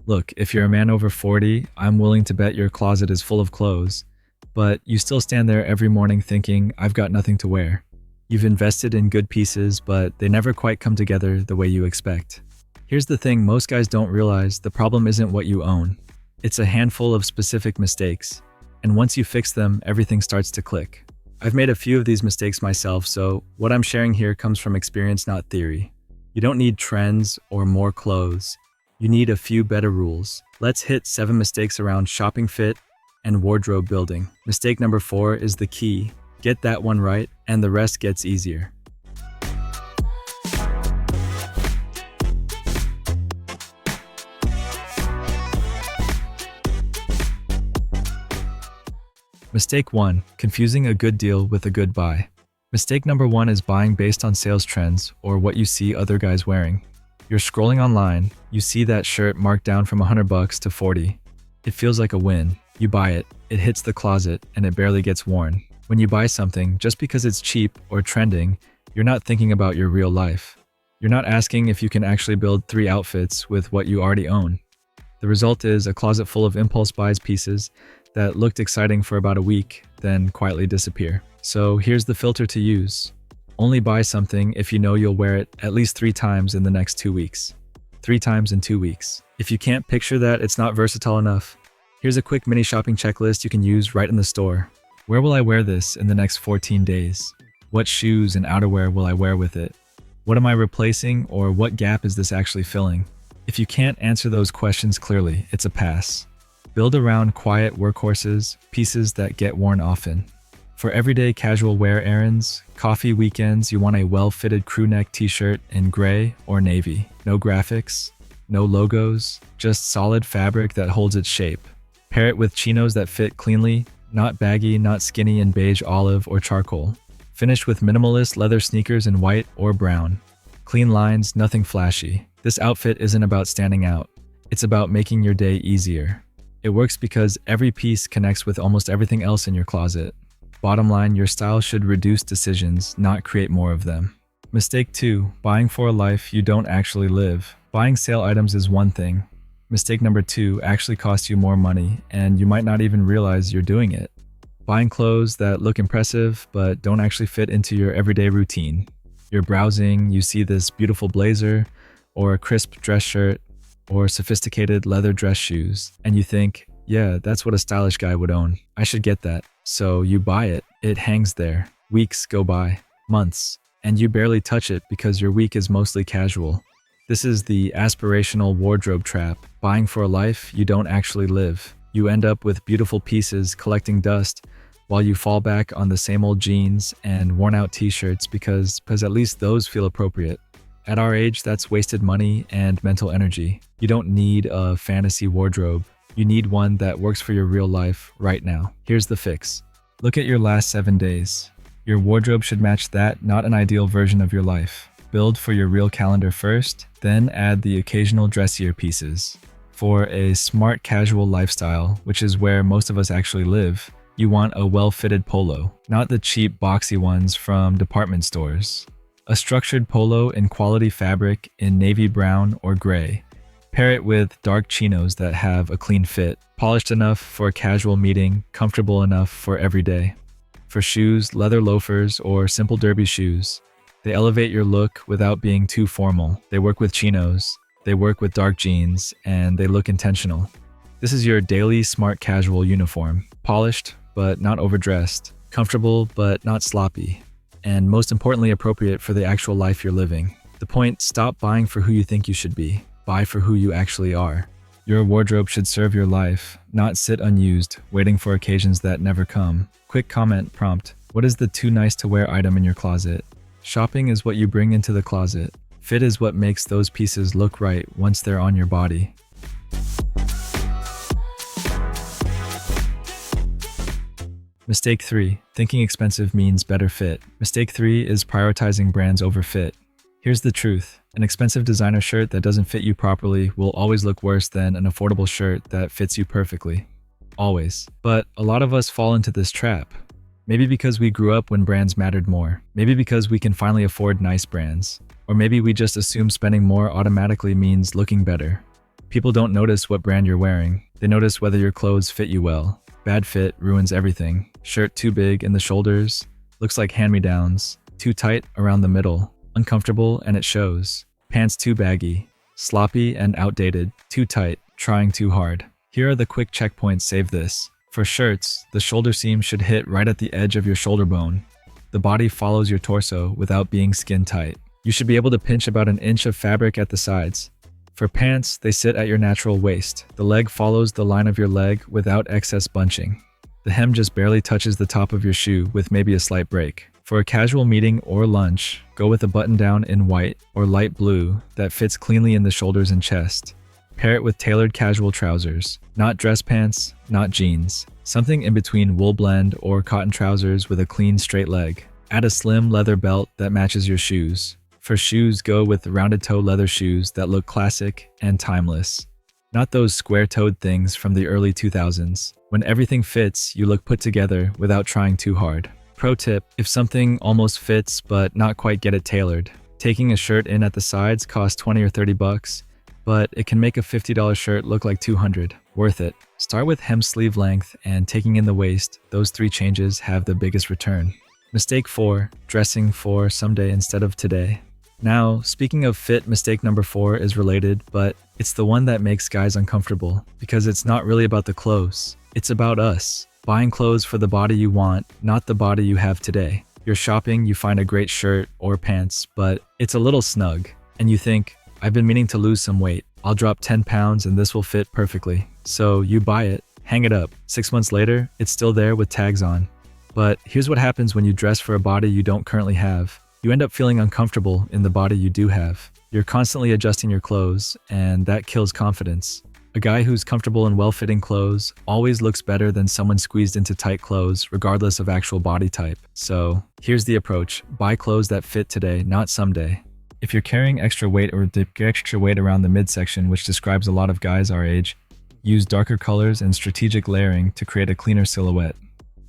Look, if you're a man over 40, I'm willing to bet your closet is full of clothes, but you still stand there every morning thinking, I've got nothing to wear. You've invested in good pieces, but they never quite come together the way you expect. Here's the thing most guys don't realize: the problem isn't what you own. It's a handful of specific mistakes, and once you fix them, everything starts to click. I've made a few of these mistakes myself, so what I'm sharing here comes from experience, not theory. You don't need trends or more clothes. You need a few better rules. Let's hit 7 mistakes around shopping fit and wardrobe building. Mistake number 4 is the key. Get that one right, and the rest gets easier. Mistake 1. Confusing a good deal with a good buy. Mistake number 1 is buying based on sales trends or what you see other guys wearing. You're scrolling online, you see that shirt marked down from $100 to $40. It feels like a win. You buy it, it hits the closet, and it barely gets worn. When you buy something, just because it's cheap or trending, you're not thinking about your real life. You're not asking if you can actually build 3 outfits with what you already own. The result is a closet full of impulse buys pieces that looked exciting for about a week, then quietly disappear. So here's the filter to use. Only buy something if you know you'll wear it at least 3 times in the next 2 weeks. 3 times in 2 weeks. If you can't picture that, it's not versatile enough. Here's a quick mini shopping checklist you can use right in the store. Where will I wear this in the next 14 days? What shoes and outerwear will I wear with it? What am I replacing, or what gap is this actually filling? If you can't answer those questions clearly, it's a pass. Build around quiet workhorses, pieces that get worn often. For everyday casual wear errands, coffee weekends, you want a well-fitted crew neck t-shirt in gray or navy. No graphics, no logos, just solid fabric that holds its shape. Pair it with chinos that fit cleanly, not baggy, not skinny in beige, olive, or charcoal. Finish with minimalist leather sneakers in white or brown. Clean lines, nothing flashy. This outfit isn't about standing out. It's about making your day easier. It works because every piece connects with almost everything else in your closet. Bottom line, your style should reduce decisions, not create more of them. Mistake 2. Buying for a life you don't actually live. Buying sale items is one thing. Mistake number 2 actually costs you more money, and you might not even realize you're doing it. Buying clothes that look impressive but don't actually fit into your everyday routine. You're browsing, you see this beautiful blazer, or a crisp dress shirt, or sophisticated leather dress shoes, and you think, yeah, that's what a stylish guy would own. I should get that. So you buy it, it hangs there. Weeks go by, months, and you barely touch it because your week is mostly casual. This is the aspirational wardrobe trap. Buying for a life you don't actually live. You end up with beautiful pieces collecting dust while you fall back on the same old jeans and worn out t-shirts because at least those feel appropriate. At our age, that's wasted money and mental energy. You don't need a fantasy wardrobe. You need one that works for your real life right now. Here's the fix. Look at your last 7 days. Your wardrobe should match that, not an ideal version of your life. Build for your real calendar first, then add the occasional dressier pieces. For a smart casual lifestyle, which is where most of us actually live, you want a well-fitted polo, not the cheap boxy ones from department stores. A structured polo in quality fabric in navy brown or gray. Pair it with dark chinos that have a clean fit, polished enough for a casual meeting, comfortable enough for every day. For shoes, leather loafers or simple derby shoes. They elevate your look without being too formal. They work with chinos, they work with dark jeans, and they look intentional. This is your daily smart casual uniform. Polished, but not overdressed. Comfortable, but not sloppy. And most importantly, appropriate for the actual life you're living. The point: stop buying for who you think you should be. Buy for who you actually are. Your wardrobe should serve your life, not sit unused, waiting for occasions that never come. Quick comment prompt: what is the too nice to wear item in your closet? Shopping is what you bring into the closet. Fit is what makes those pieces look right once they're on your body. Mistake 3. Thinking expensive means better fit. Mistake 3 is prioritizing brands over fit. Here's the truth. An expensive designer shirt that doesn't fit you properly will always look worse than an affordable shirt that fits you perfectly. Always. But a lot of us fall into this trap. Maybe because we grew up when brands mattered more. Maybe because we can finally afford nice brands. Or maybe we just assume spending more automatically means looking better. People don't notice what brand you're wearing. They notice whether your clothes fit you well. Bad fit ruins everything. Shirt too big in the shoulders, looks like hand-me-downs. Too tight around the middle, uncomfortable and it shows. Pants too baggy, sloppy and outdated. Too tight, trying too hard. Here are the quick checkpoints, save this. For shirts, the shoulder seam should hit right at the edge of your shoulder bone. The body follows your torso without being skin tight. You should be able to pinch about an inch of fabric at the sides. For pants, they sit at your natural waist. The leg follows the line of your leg without excess bunching. The hem just barely touches the top of your shoe with maybe a slight break. For a casual meeting or lunch, go with a button-down in white or light blue that fits cleanly in the shoulders and chest. Pair it with tailored casual trousers, not dress pants, not jeans. Something in between wool blend or cotton trousers with a clean straight leg. Add a slim leather belt that matches your shoes. For shoes, go with rounded toe leather shoes that look classic and timeless. Not those square-toed things from the early 2000s. When everything fits, you look put together without trying too hard. Pro tip, if something almost fits but not quite get it tailored, taking a shirt in at the sides costs 20 or 30 bucks, but it can make a $50 shirt look like 200. Worth it. Start with hem sleeve length and taking in the waist. Those 3 changes have the biggest return. Mistake 4, dressing for someday instead of today. Now, speaking of fit, mistake number 4 is related, but it's the one that makes guys uncomfortable because it's not really about the clothes. It's about us. Buying clothes for the body you want, not the body you have today. You're shopping, you find a great shirt or pants, but it's a little snug, and you think, I've been meaning to lose some weight. I'll drop 10 pounds and this will fit perfectly. So you buy it, hang it up. 6 months later, it's still there with tags on. But here's what happens when you dress for a body you don't currently have. You end up feeling uncomfortable in the body you do have. You're constantly adjusting your clothes, and that kills confidence. A guy who's comfortable in well-fitting clothes always looks better than someone squeezed into tight clothes, regardless of actual body type. So here's the approach. Buy clothes that fit today, not someday. If you're carrying extra weight or extra weight around the midsection, which describes a lot of guys our age, use darker colors and strategic layering to create a cleaner silhouette.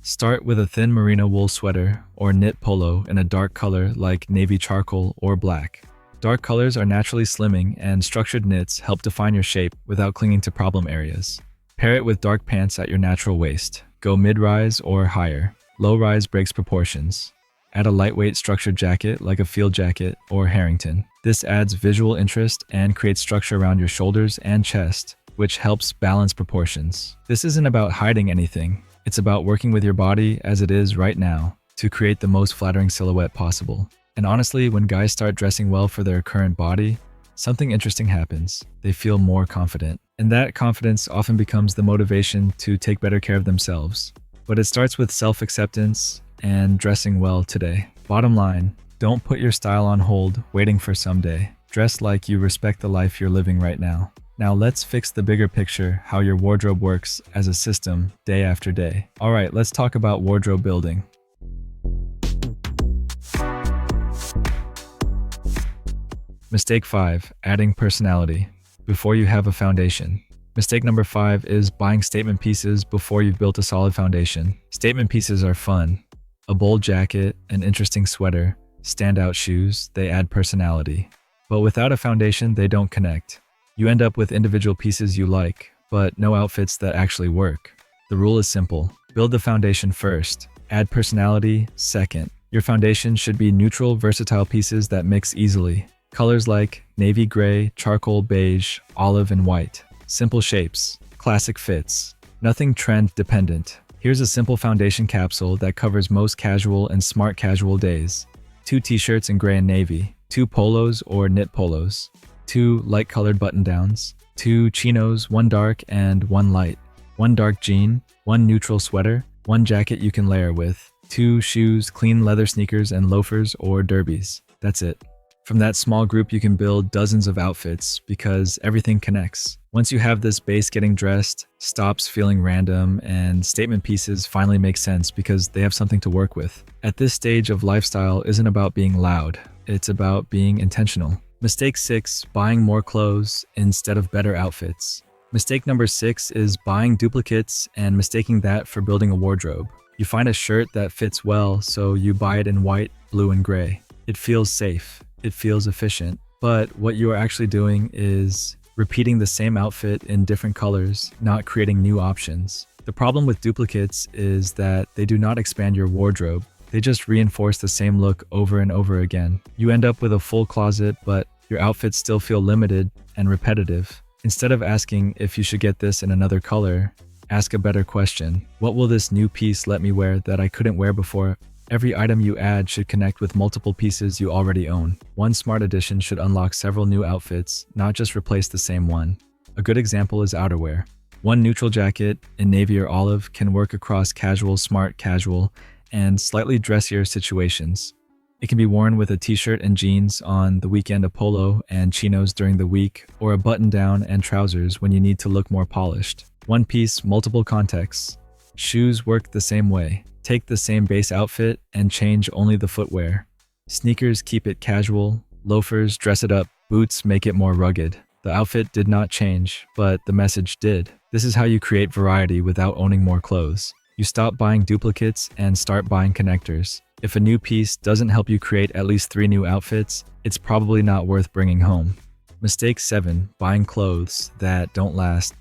Start with a thin merino wool sweater or knit polo in a dark color like navy charcoal or black. Dark colors are naturally slimming, and structured knits help define your shape without clinging to problem areas. Pair it with dark pants at your natural waist. Go mid-rise or higher. Low-rise breaks proportions. Add a lightweight structured jacket like a field jacket or Harrington. This adds visual interest and creates structure around your shoulders and chest, which helps balance proportions. This isn't about hiding anything. It's about working with your body as it is right now to create the most flattering silhouette possible. And honestly, when guys start dressing well for their current body, something interesting happens. They feel more confident. And that confidence often becomes the motivation to take better care of themselves. But it starts with self-acceptance and dressing well today. Bottom line, don't put your style on hold waiting for someday. Dress like you respect the life you're living right now. Now let's fix the bigger picture, how your wardrobe works as a system day after day. All right, let's talk about wardrobe building. Mistake 5, adding personality before you have a foundation. Mistake number 5 is buying statement pieces before you've built a solid foundation. Statement pieces are fun. A bold jacket, an interesting sweater, standout shoes, they add personality. But without a foundation, they don't connect. You end up with individual pieces you like, but no outfits that actually work. The rule is simple. Build the foundation first. Add personality second. Your foundation should be neutral, versatile pieces that mix easily. Colors like navy gray, charcoal beige, olive, and white. Simple shapes. Classic fits. Nothing trend dependent. Here's a simple foundation capsule that covers most casual and smart casual days. 2 t-shirts in gray and navy. 2 polos or knit polos. 2 light-colored button-downs, 2 chinos, 1 dark and 1 light, 1 dark jean, 1 neutral sweater, 1 jacket you can layer with, 2 shoes, clean leather sneakers and loafers or derbies. That's it. From that small group you can build dozens of outfits because everything connects. Once you have this base, getting dressed stops feeling random and statement pieces finally make sense because they have something to work with. At this stage of lifestyle isn't about being loud, it's about being intentional. Mistake 6, buying more clothes instead of better outfits. Mistake number 6 is buying duplicates and mistaking that for building a wardrobe. You find a shirt that fits well, so you buy it in white, blue, and gray. It feels safe. It feels efficient. But what you are actually doing is repeating the same outfit in different colors, not creating new options. The problem with duplicates is that they do not expand your wardrobe. They just reinforce the same look over and over again. You end up with a full closet, but your outfits still feel limited and repetitive. Instead of asking if you should get this in another color, ask a better question. What will this new piece let me wear that I couldn't wear before? Every item you add should connect with multiple pieces you already own. One smart addition should unlock several new outfits, not just replace the same one. A good example is outerwear. One neutral jacket in navy or olive can work across casual, smart casual, and slightly dressier situations. It can be worn with a t-shirt and jeans on the weekend, a polo and chinos during the week, or a button-down and trousers when you need to look more polished. One piece, multiple contexts. Shoes work the same way. Take the same base outfit and change only the footwear. Sneakers keep it casual, loafers dress it up, boots make it more rugged. The outfit did not change, but the message did. This is how you create variety without owning more clothes. You stop buying duplicates and start buying connectors. If a new piece doesn't help you create at least 3 new outfits, it's probably not worth bringing home. Mistake 7. Buying clothes that don't last.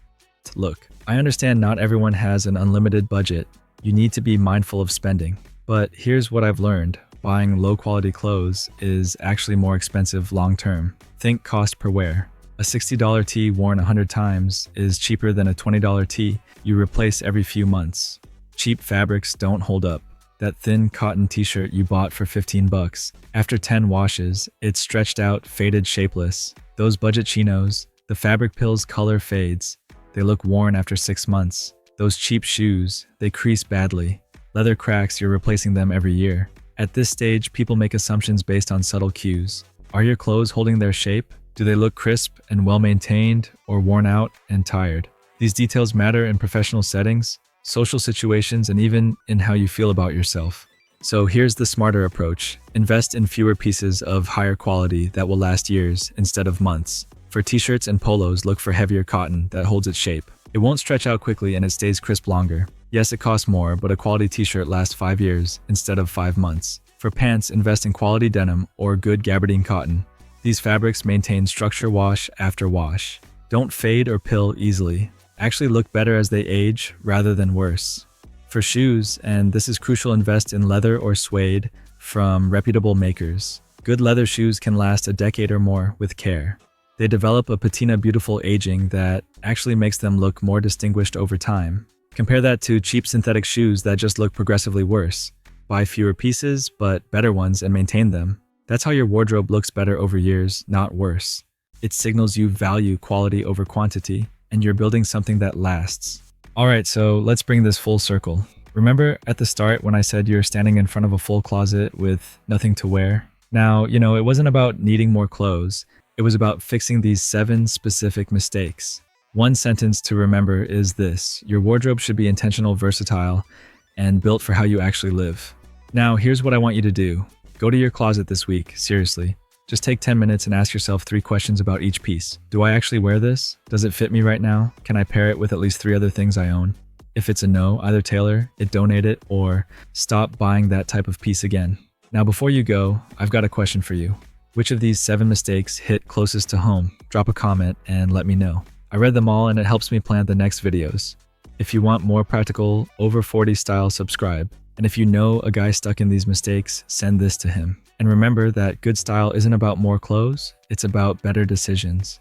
Look, I understand not everyone has an unlimited budget. You need to be mindful of spending. But here's what I've learned. Buying low-quality clothes is actually more expensive long-term. Think cost per wear. A $60 tee worn 100 times is cheaper than a $20 tee you replace every few months. Cheap fabrics don't hold up. That thin cotton t-shirt you bought for 15 bucks. After 10 washes, it's stretched out, faded, shapeless. Those budget chinos, the fabric pills color fades. They look worn after 6 months. Those cheap shoes, they crease badly. Leather cracks, you're replacing them every year. At this stage, people make assumptions based on subtle cues. Are your clothes holding their shape? Do they look crisp and well-maintained, or worn out and tired? These details matter in professional settings, social situations, and even in how you feel about yourself. So here's the smarter approach. Invest in fewer pieces of higher quality that will last years instead of months. For t-shirts and polos, look for heavier cotton that holds its shape. It won't stretch out quickly and it stays crisp longer. Yes, it costs more, but a quality t-shirt lasts 5 years instead of 5 months. For pants, invest in quality denim or good gabardine cotton. These fabrics maintain structure wash after wash. Don't fade or pill easily. Actually look better as they age rather than worse. For shoes, and this is crucial, invest in leather or suede from reputable makers. Good leather shoes can last a decade or more with care. They develop a patina beautiful aging that actually makes them look more distinguished over time. Compare that to cheap synthetic shoes that just look progressively worse. Buy fewer pieces, but better ones and maintain them. That's how your wardrobe looks better over years, not worse. It signals you value quality over quantity, and you're building something that lasts. Alright, so let's bring this full circle. Remember at the start when I said you're standing in front of a full closet with nothing to wear? Now, it wasn't about needing more clothes. It was about fixing these 7 specific mistakes. One sentence to remember is this: your wardrobe should be intentional, versatile, and built for how you actually live. Now, here's what I want you to do. Go to your closet this week, seriously. Just take 10 minutes and ask yourself 3 questions about each piece. Do I actually wear this? Does it fit me right now? Can I pair it with at least 3 other things I own? If it's a no, either tailor it, donate it, or stop buying that type of piece again. Now, before you go, I've got a question for you. Which of these 7 mistakes hit closest to home? Drop a comment and let me know. I read them all and it helps me plan the next videos. If you want more practical, over 40 style, subscribe. And if you know a guy stuck in these mistakes, send this to him. And remember that good style isn't about more clothes, it's about better decisions.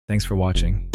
Thanks for watching.